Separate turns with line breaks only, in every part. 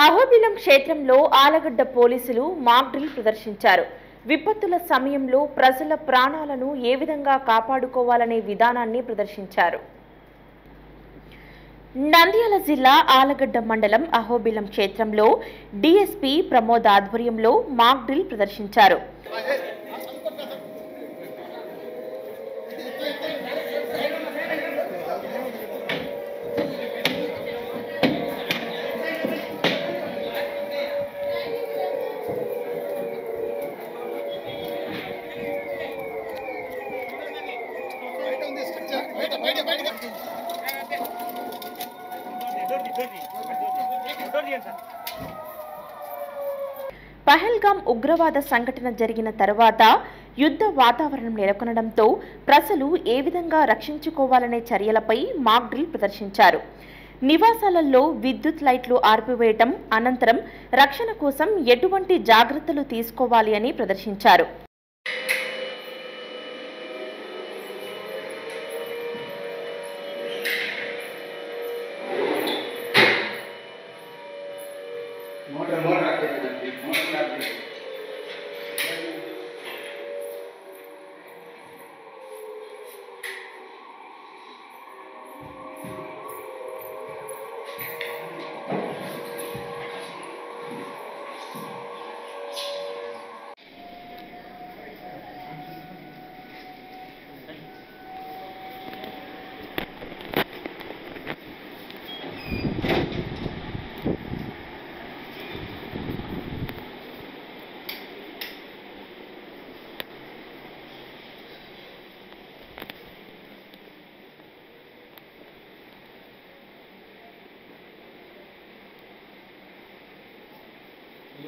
అహోబిలం క్షేత్రంలో ఆలగడ్డ పోలీసులు mock drill ప్రదర్శించారు. విపత్తుల సమయంలో ప్రజల ప్రాణాలను ఏ విధంగా కాపాడుకోవాలనే విధానాన్ని ప్రదర్శించారు. నంద్యాల జిల్లా ఆలగడ్డ మండలం అహోబిలం క్షేత్రంలో డీఎస్పీ ప్రమోద్ ఆధ్వర్యంలో మాక్ డ్రిల్ ప్రదర్శించారు. పహల్గామ్ ఉగ్రవాద సంఘటన జరిగిన తర్వాత యుద్ధ వాతావరణం నెలకొనడంతో ప్రజలు ఏ విధంగా రక్షించుకోవాలనే చర్యలపై మాక్ డ్రిల్ ప్రదర్శించారు. నివాసాలలో విద్యుత్ లైట్లు ఆర్పివేయటం, అనంతరం రక్షణ కోసం ఎటువంటి జాగ్రత్తలు తీసుకోవాలి అని ప్రదర్శించారు.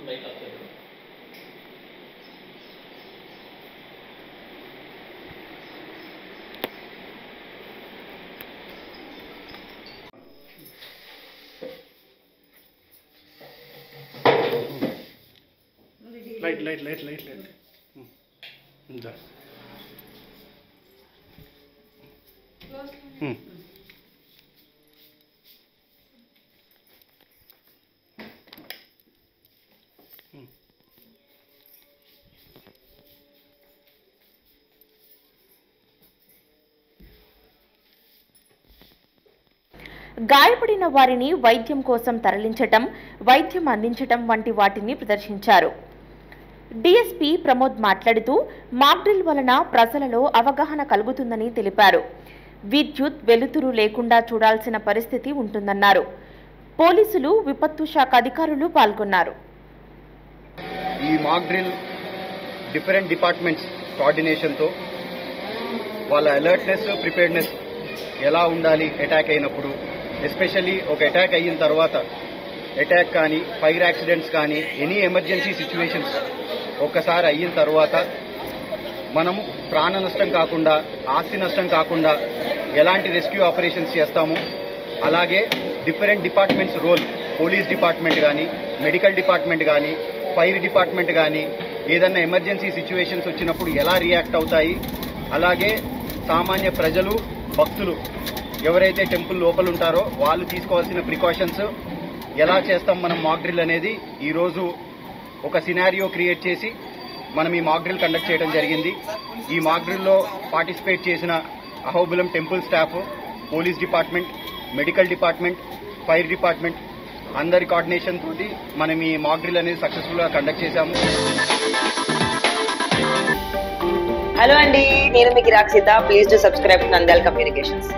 Light.
గాయపడిన వారిని వైద్యం కోసం తరలించటం, వైద్యం అందించటం వంటి వాటిని ప్రదర్శించారు. డీఎస్పీ ప్రమోద్ మాట్లాడుతూ మాక్ డ్రిల్ వలన ప్రజలలో అవగాహన కలుగుతుందని తెలిపారు. విద్యుత్ వెలుతురు లేకుండా చూడాల్సిన పరిస్థితి ఉంటుందన్నారు. పోలీసులు, విపత్తు శాఖ అధికారులు పాల్గొన్నారు.
ఈ మాక్ డ్రిల్ డిఫరెంట్ డిపార్ట్మెంట్స్ కోఆర్డినేషన్తో వాళ్ళ అలర్ట్నెస్, ప్రిపేర్డ్నెస్ ఎలా ఉండాలి అటాక్ అయినప్పుడు, ఎస్పెషల్లీ ఒక అటాక్ అయిన తర్వాత అటాక్ కానీ, ఫైర్ యాక్సిడెంట్స్ కానీ, ఎనీ ఎమర్జెన్సీ సిచ్యువేషన్స్ ఒక్కసారి అయిన తర్వాత మనము ప్రాణ నష్టం కాకుండా, ఆస్తి నష్టం కాకుండా ఎలాంటి రెస్క్యూ ఆపరేషన్స్ చేస్తాము, అలాగే different departments role, police department కానీ, మెడికల్ డిపార్ట్మెంట్ కానీ, ఫైర్ డిపార్ట్మెంట్ కానీ ఏదన్నా ఎమర్జెన్సీ సిచ్యువేషన్స్ వచ్చినప్పుడు ఎలా రియాక్ట్ అవుతాయి, అలాగే సామాన్య ప్రజలు, భక్తులు ఎవరైతే టెంపుల్ లోపల ఉంటారో వాళ్ళు తీసుకోవాల్సిన ప్రికాషన్స్ ఎలా చేస్తాం మనం మాక్ డ్రిల్ అనేది ఈరోజు ఒక సినారియో క్రియేట్ చేసి మనం ఈ మాక్ డ్రిల్ కండక్ట్ చేయడం జరిగింది. ఈ మాక్ డ్రిల్లో పార్టిసిపేట్ చేసిన Ahobilam temple staff, police department, medical department, fire department అందరి కోఆర్డినేషన్ తోటి మనం ఈ మాక్ డ్రిల్ అనేది సక్సెస్ఫుల్ గా కండక్ట్ చేశాము.
హలో అండి, నేను మీకు Rakshitha. Please to subscribe Nandyal communications.